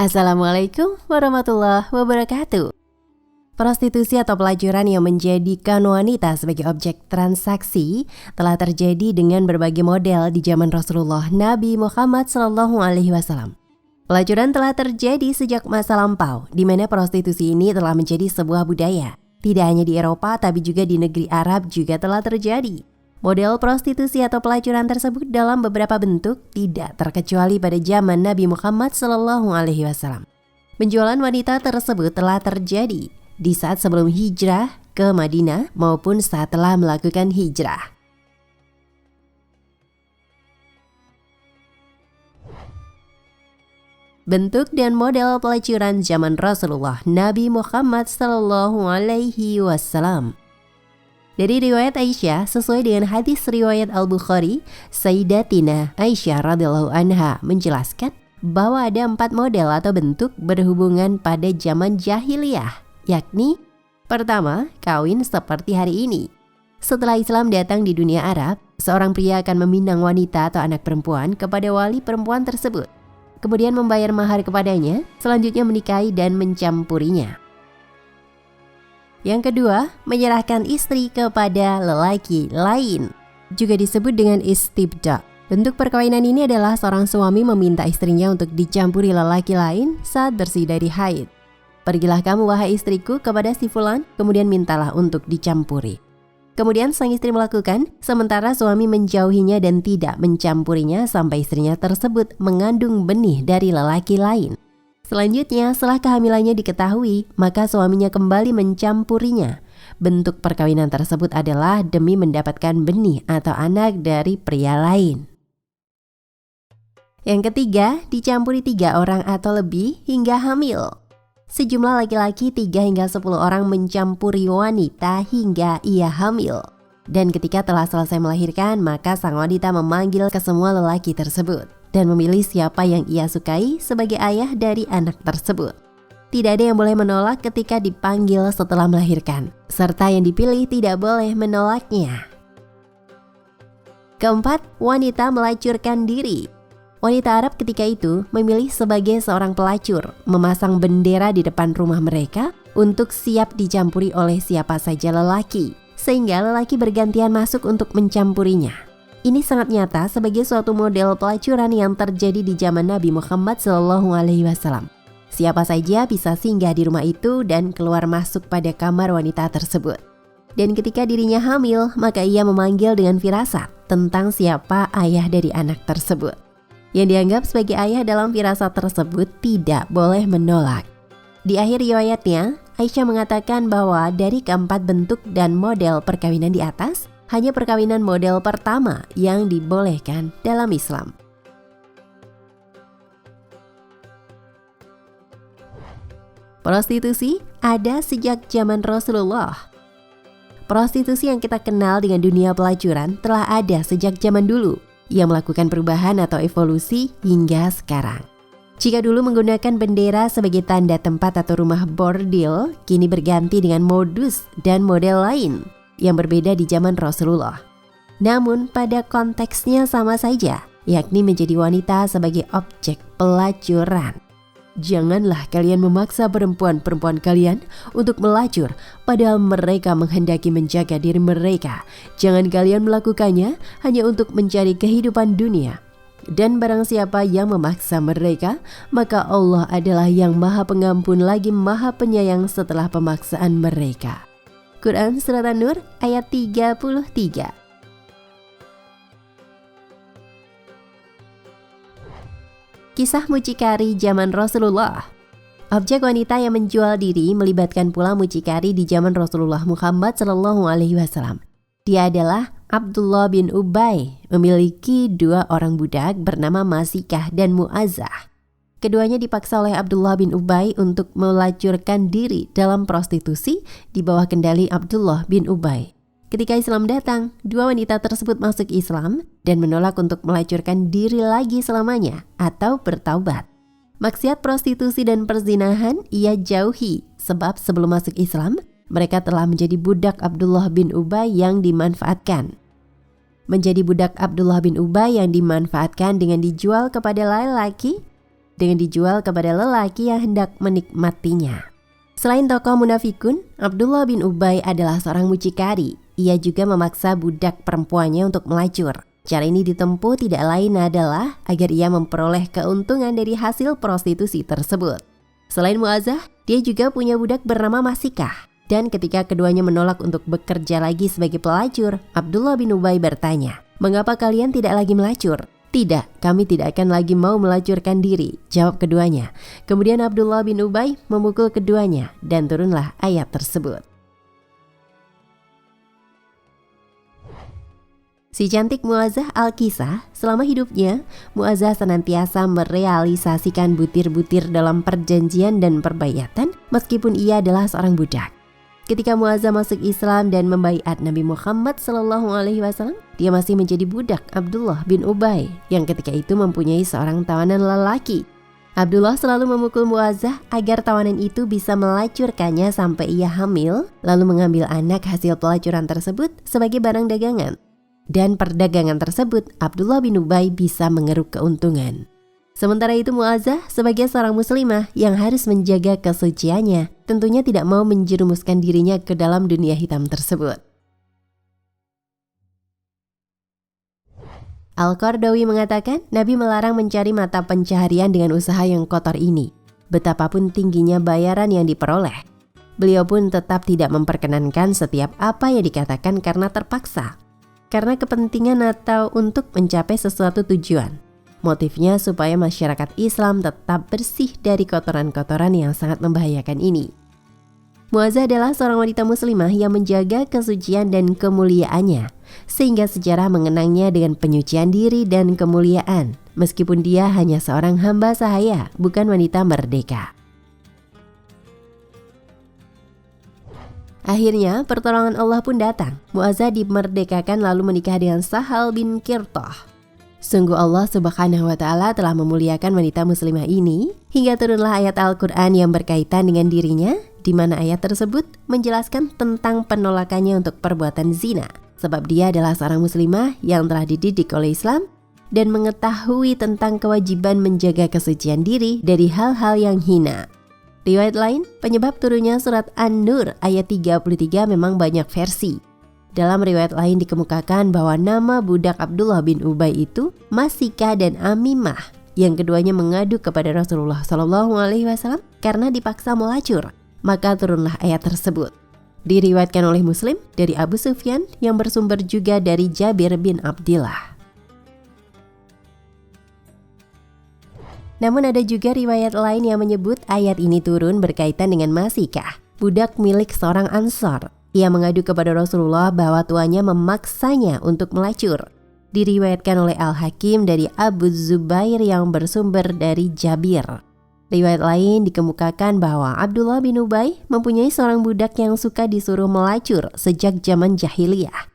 Assalamualaikum warahmatullahi wabarakatuh. Prostitusi atau pelacuran yang menjadikan wanita sebagai objek transaksi telah terjadi dengan berbagai model di zaman Rasulullah Nabi Muhammad SAW. Pelacuran telah terjadi sejak masa lampau, di mana prostitusi ini telah menjadi sebuah budaya. Tidak hanya di Eropa, tapi juga di negeri Arab juga telah terjadi. Model prostitusi atau pelacuran tersebut dalam beberapa bentuk tidak terkecuali pada zaman Nabi Muhammad SAW. Penjualan wanita tersebut telah terjadi di saat sebelum hijrah ke Madinah maupun saat telah melakukan hijrah. Bentuk dan model pelacuran zaman Rasulullah Nabi Muhammad SAW. Dari riwayat Aisyah, sesuai dengan hadis riwayat Al-Bukhari, Sayyidatina Aisyah radhiyallahu anha menjelaskan bahwa ada 4 model atau bentuk berhubungan pada zaman jahiliyah, yakni pertama, kawin seperti hari ini. Setelah Islam datang di dunia Arab, seorang pria akan meminang wanita atau anak perempuan kepada wali perempuan tersebut, kemudian membayar mahar kepadanya, selanjutnya menikahi dan mencampurinya. Yang kedua, menyerahkan istri kepada lelaki lain, juga disebut dengan istibda. Bentuk perkawinan ini adalah seorang suami meminta istrinya untuk dicampuri lelaki lain saat bersih dari haid. Pergilah kamu wahai istriku kepada si fulan, kemudian mintalah untuk dicampuri. Kemudian sang istri melakukan, sementara suami menjauhinya dan tidak mencampurinya sampai istrinya tersebut mengandung benih dari lelaki lain. Selanjutnya, setelah kehamilannya diketahui, maka suaminya kembali mencampurinya. Bentuk perkawinan tersebut adalah demi mendapatkan benih atau anak dari pria lain. Yang ketiga, dicampuri 3 orang atau lebih hingga hamil. Sejumlah laki-laki 3 hingga 10 orang mencampuri wanita hingga ia hamil. Dan ketika telah selesai melahirkan, maka sang wanita memanggil ke semua lelaki tersebut dan memilih siapa yang ia sukai sebagai ayah dari anak tersebut. Tidak ada yang boleh menolak ketika dipanggil setelah melahirkan, serta yang dipilih tidak boleh menolaknya. Keempat, wanita melacurkan diri. Wanita Arab ketika itu memilih sebagai seorang pelacur, memasang bendera di depan rumah mereka untuk siap dicampuri oleh siapa saja lelaki, sehingga lelaki bergantian masuk untuk mencampurinya. Ini sangat nyata sebagai suatu model pelacuran yang terjadi di zaman Nabi Muhammad SAW. Siapa saja bisa singgah di rumah itu dan keluar masuk pada kamar wanita tersebut. Dan ketika dirinya hamil, maka ia memanggil dengan firasat tentang siapa ayah dari anak tersebut. Yang dianggap sebagai ayah dalam firasat tersebut tidak boleh menolak. Di akhir riwayatnya, Aisyah mengatakan bahwa dari keempat bentuk dan model perkawinan di atas, hanya perkawinan model pertama yang dibolehkan dalam Islam. Prostitusi ada sejak zaman Rasulullah. Prostitusi yang kita kenal dengan dunia pelacuran telah ada sejak zaman dulu, yang melakukan perubahan atau evolusi hingga sekarang. Jika dulu menggunakan bendera sebagai tanda tempat atau rumah bordil, kini berganti dengan modus dan model lain yang berbeda di zaman Rasulullah. Namun pada konteksnya sama saja, yakni menjadi wanita sebagai objek pelacuran. Janganlah kalian memaksa perempuan-perempuan kalian untuk melacur, padahal mereka menghendaki menjaga diri mereka. Jangan kalian melakukannya hanya untuk mencari kehidupan dunia. Dan barang siapa yang memaksa mereka, maka Allah adalah yang Maha Pengampun lagi Maha Penyayang setelah pemaksaan mereka. Quran Surat An-Nur ayat 33. Kisah mucikari zaman Rasulullah. Objek wanita yang menjual diri melibatkan pula mucikari di zaman Rasulullah Muhammad SAW. Dia adalah Abdullah bin Ubay, memiliki 2 orang budak bernama Masikah dan Mu'azzah. Keduanya dipaksa oleh Abdullah bin Ubay untuk melacurkan diri dalam prostitusi di bawah kendali Abdullah bin Ubay. Ketika Islam datang, 2 wanita tersebut masuk Islam dan menolak untuk melacurkan diri lagi selamanya atau bertaubat. Maksiat prostitusi dan perzinahan ia jauhi, sebab sebelum masuk Islam, mereka telah menjadi budak Abdullah bin Ubay yang dimanfaatkan. Menjadi budak Abdullah bin Ubay yang dimanfaatkan dengan dijual kepada laki-laki, dengan dijual kepada lelaki yang hendak menikmatinya. Selain tokoh munafikun, Abdullah bin Ubay adalah seorang mucikari. Ia juga memaksa budak perempuannya untuk melacur. Cara ini ditempuh tidak lain adalah agar ia memperoleh keuntungan dari hasil prostitusi tersebut. Selain Mu'azzah, dia juga punya budak bernama Masikah. Dan ketika keduanya menolak untuk bekerja lagi sebagai pelacur, Abdullah bin Ubay bertanya, "Mengapa kalian tidak lagi melacur?" "Tidak, kami tidak akan lagi mau melacurkan diri," jawab keduanya. Kemudian Abdullah bin Ubay memukul keduanya dan turunlah ayat tersebut. Si cantik Mu'azzah Al-Kisah, selama hidupnya, Mu'azzah senantiasa merealisasikan butir-butir dalam perjanjian dan perbayatan meskipun ia adalah seorang budak. Ketika Mu'azzah masuk Islam dan membaiat Nabi Muhammad SAW, dia masih menjadi budak Abdullah bin Ubay yang ketika itu mempunyai seorang tawanan lelaki. Abdullah selalu memukul Mu'azzah agar tawanan itu bisa melacurkannya sampai ia hamil, lalu mengambil anak hasil pelacuran tersebut sebagai barang dagangan. Dan perdagangan tersebut Abdullah bin Ubay bisa mengeruk keuntungan. Sementara itu Mu'azzah sebagai seorang muslimah yang harus menjaga kesuciannya tentunya tidak mau menjerumuskan dirinya ke dalam dunia hitam tersebut. Al-Qardawi mengatakan Nabi melarang mencari mata pencaharian dengan usaha yang kotor ini, betapapun tingginya bayaran yang diperoleh. Beliau pun tetap tidak memperkenankan setiap apa yang dikatakan karena terpaksa, karena kepentingan atau untuk mencapai sesuatu tujuan. Motifnya supaya masyarakat Islam tetap bersih dari kotoran-kotoran yang sangat membahayakan ini. Mu'azzah adalah seorang wanita muslimah yang menjaga kesucian dan kemuliaannya, sehingga sejarah mengenangnya dengan penyucian diri dan kemuliaan, meskipun dia hanya seorang hamba sahaya, bukan wanita merdeka. Akhirnya pertolongan Allah pun datang. Mu'azzah dimerdekakan lalu menikah dengan Sahal bin Qirtah. Sungguh Allah Subhanahu wa Ta'ala telah memuliakan wanita muslimah ini hingga turunlah ayat Al-Quran yang berkaitan dengan dirinya, di mana ayat tersebut menjelaskan tentang penolakannya untuk perbuatan zina, sebab dia adalah seorang muslimah yang telah dididik oleh Islam dan mengetahui tentang kewajiban menjaga kesucian diri dari hal-hal yang hina. Riwayat lain, penyebab turunnya surat An-Nur ayat 33 memang banyak versi. Dalam riwayat lain dikemukakan bahwa nama budak Abdullah bin Ubay itu Masikah dan Amimah, yang keduanya mengadu kepada Rasulullah SAW karena dipaksa melacur. Maka turunlah ayat tersebut. Diriwayatkan oleh Muslim dari Abu Sufyan yang bersumber juga dari Jabir bin Abdillah. Namun ada juga riwayat lain yang menyebut ayat ini turun berkaitan dengan Masikah, budak milik seorang Ansor. Ia mengadu kepada Rasulullah bahwa tuannya memaksanya untuk melacur. Diriwayatkan oleh Al-Hakim dari Abu Zubair yang bersumber dari Jabir. Riwayat lain dikemukakan bahwa Abdullah bin Ubay mempunyai seorang budak yang suka disuruh melacur sejak zaman jahiliyah.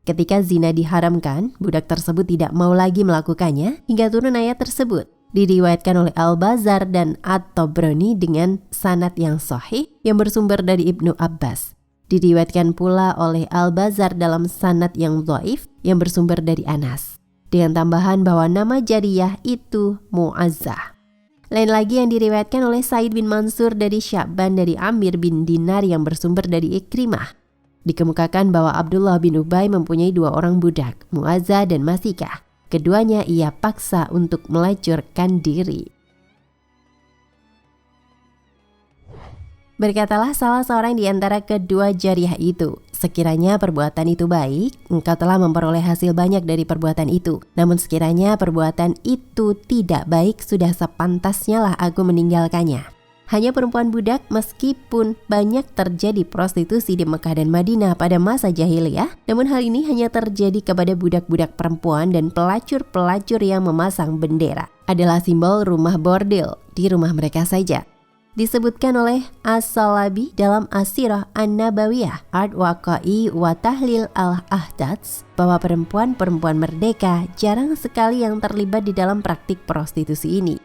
Ketika zina diharamkan, budak tersebut tidak mau lagi melakukannya hingga turun ayat tersebut. Diriwayatkan oleh Al-Bazar dan At-Tabrani dengan sanad yang sahih yang bersumber dari Ibnu Abbas. Diriwayatkan pula oleh Al-Bazar dalam sanad yang dhaif yang bersumber dari Anas, dengan tambahan bahwa nama jariyah itu Mu'azzah. Lain lagi yang diriwayatkan oleh Said bin Mansur dari Sya'ban dari Amir bin Dinar yang bersumber dari Ikrimah. Dikemukakan bahwa Abdullah bin Ubay mempunyai dua orang budak, Mu'azzah dan Masikah. Keduanya ia paksa untuk melacurkan diri. Berkatalah salah seorang di antara kedua jariyah itu, sekiranya perbuatan itu baik, engkau telah memperoleh hasil banyak dari perbuatan itu. Namun sekiranya perbuatan itu tidak baik, sudah sepantasnya lah aku meninggalkannya. Hanya perempuan budak, meskipun banyak terjadi prostitusi di Mekah dan Madinah pada masa jahiliyah, namun hal ini hanya terjadi kepada budak-budak perempuan dan pelacur-pelacur yang memasang bendera. Adalah simbol rumah bordil di rumah mereka saja. Disebutkan oleh As-Salabi dalam As-Sirah An-Nabawiyah Art Waqa'i wa Tahlil Al-Ahdads bahwa perempuan-perempuan merdeka jarang sekali yang terlibat di dalam praktik prostitusi ini.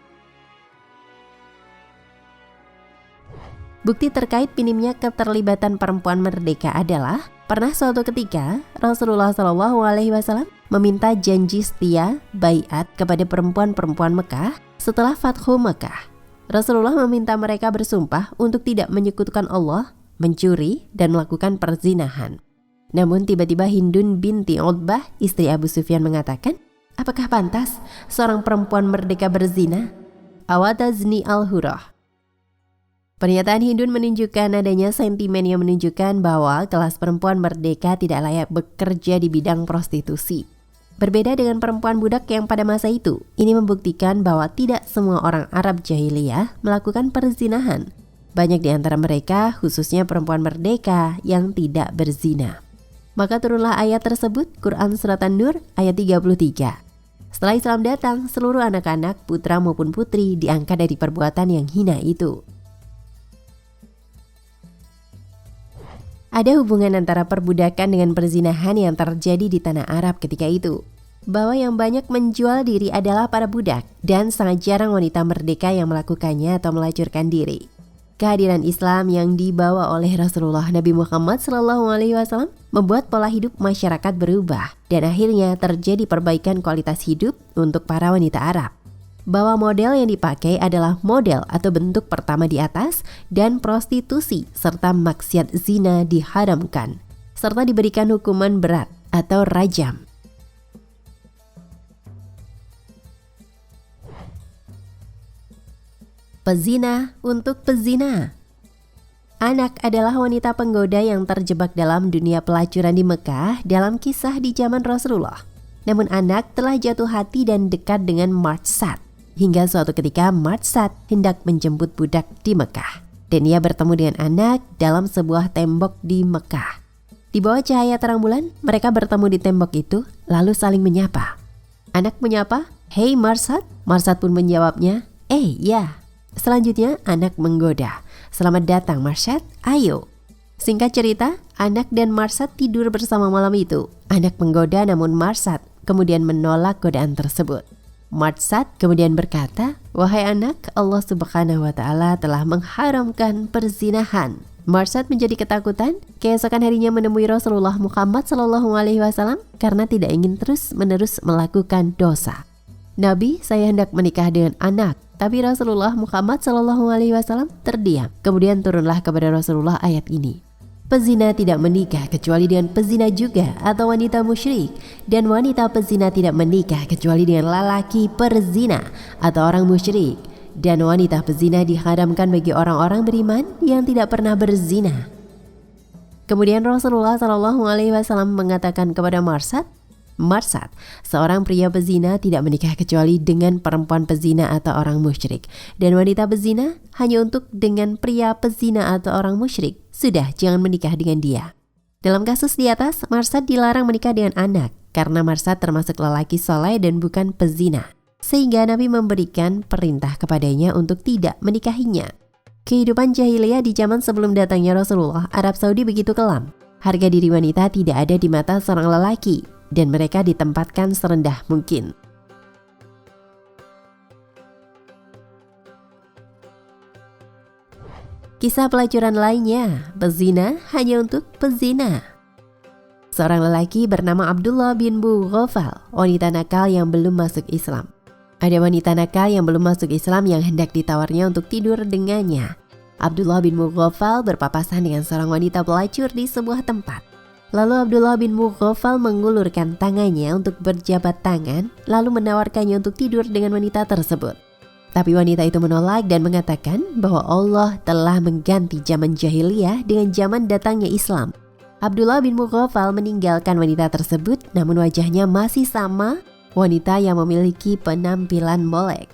Bukti terkait minimnya keterlibatan perempuan merdeka adalah pernah suatu ketika Rasulullah SAW meminta janji setia baiat kepada perempuan-perempuan Mekah Setelah Fathu Mekah, Rasulullah meminta mereka bersumpah untuk tidak menyekutukan Allah, mencuri, dan melakukan perzinahan. Namun tiba-tiba Hindun binti Utbah, istri Abu Sufyan mengatakan, apakah pantas seorang perempuan merdeka berzina? Awatazni al-hurah. Pernyataan Hindun menunjukkan adanya sentimen yang menunjukkan bahwa kelas perempuan merdeka tidak layak bekerja di bidang prostitusi. Berbeda dengan perempuan budak yang pada masa itu, ini membuktikan bahwa tidak semua orang Arab jahiliyah melakukan perzinahan. Banyak di antara mereka, khususnya perempuan merdeka, yang tidak berzina. Maka turunlah ayat tersebut, Quran Surat An-Nur ayat 33. Setelah Islam datang, seluruh anak-anak, putra maupun putri diangkat dari perbuatan yang hina itu. Ada hubungan antara perbudakan dengan perzinahan yang terjadi di tanah Arab ketika itu. Bahwa yang banyak menjual diri adalah para budak dan sangat jarang wanita merdeka yang melakukannya atau melacurkan diri. Kehadiran Islam yang dibawa oleh Rasulullah Nabi Muhammad SAW membuat pola hidup masyarakat berubah dan akhirnya terjadi perbaikan kualitas hidup untuk para wanita Arab. Bahwa model yang dipakai adalah model atau bentuk pertama di atas dan prostitusi serta maksiat zina diharamkan serta diberikan hukuman berat atau rajam. Pezina untuk pezina. Anak adalah wanita penggoda yang terjebak dalam dunia pelacuran di Mekah dalam kisah di zaman Rasulullah. Namun anak telah jatuh hati dan dekat dengan Marsad. Hingga suatu ketika Marsad hendak menjemput budak di Mekah. Dan ia bertemu dengan anak dalam sebuah tembok di Mekah. Di bawah cahaya terang bulan, mereka bertemu di tembok itu lalu saling menyapa. Anak menyapa, "Hei Marsad." Marsad pun menjawabnya, ya." Selanjutnya anak menggoda, "Selamat datang Marsad, ayo." Singkat cerita, anak dan Marsad tidur bersama malam itu. Anak menggoda namun Marsad kemudian menolak godaan tersebut. Marsad kemudian berkata, "Wahai anak, Allah Subhanahu wa Ta'ala telah mengharamkan perzinahan." Marsad menjadi ketakutan, keesokan harinya menemui Rasulullah Muhammad SAW karena tidak ingin terus-menerus melakukan dosa. "Nabi, saya hendak menikah dengan anak." Tapi Rasulullah Muhammad SAW terdiam. Kemudian turunlah kepada Rasulullah ayat ini. Pezina tidak menikah kecuali dengan pezina juga atau wanita musyrik. Dan wanita pezina tidak menikah kecuali dengan lelaki perzina atau orang musyrik. Dan wanita pezina diharamkan bagi orang-orang beriman yang tidak pernah berzina. Kemudian Rasulullah SAW mengatakan kepada Marsad, "Marsad, seorang pria pezina tidak menikah kecuali dengan perempuan pezina atau orang musyrik. Dan wanita pezina hanya untuk dengan pria pezina atau orang musyrik. Sudah, jangan menikah dengan dia." Dalam kasus di atas, Marsad dilarang menikah dengan anak karena Marsad termasuk lelaki soleh dan bukan pezina. Sehingga Nabi memberikan perintah kepadanya untuk tidak menikahinya. Kehidupan jahiliyah di zaman sebelum datangnya Rasulullah, Arab Saudi begitu kelam. Harga diri wanita tidak ada di mata seorang lelaki dan mereka ditempatkan serendah mungkin. Kisah pelacuran lainnya, pezina hanya untuk pezina. Seorang lelaki bernama Abdullah bin Mughaffal, wanita nakal yang belum masuk Islam. Ada wanita nakal yang belum masuk Islam yang hendak ditawarnya untuk tidur dengannya. Abdullah bin Mughaffal berpapasan dengan seorang wanita pelacur di sebuah tempat. Lalu Abdullah bin Mughaffal mengulurkan tangannya untuk berjabat tangan, lalu menawarkannya untuk tidur dengan wanita tersebut. Tapi wanita itu menolak dan mengatakan bahwa Allah telah mengganti zaman jahiliyah dengan zaman datangnya Islam. Abdullah bin Mughaffal meninggalkan wanita tersebut, namun wajahnya masih sama wanita yang memiliki penampilan molek.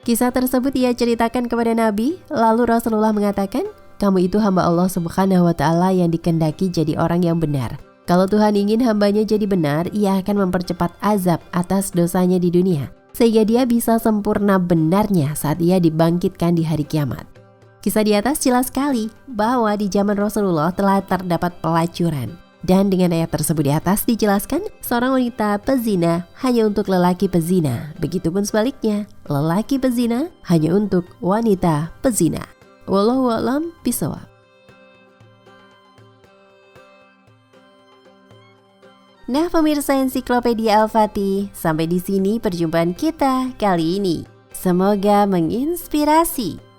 Kisah tersebut ia ceritakan kepada Nabi, lalu Rasulullah mengatakan, "Kamu itu hamba Allah Subhanahu wa Ta'ala yang dikehendaki jadi orang yang benar. Kalau Tuhan ingin hambanya jadi benar, ia akan mempercepat azab atas dosanya di dunia, sehingga dia bisa sempurna benarnya saat ia dibangkitkan di hari kiamat." Kisah di atas jelas sekali bahwa di zaman Rasulullah telah terdapat pelacuran. Dan dengan ayat tersebut di atas dijelaskan seorang wanita pezina hanya untuk lelaki pezina. Begitupun sebaliknya, lelaki pezina hanya untuk wanita pezina. Wallahu a'lam bishawab. Nah pemirsa Ensiklopedia Al-Fatih, sampai di sini perjumpaan kita kali ini. Semoga menginspirasi.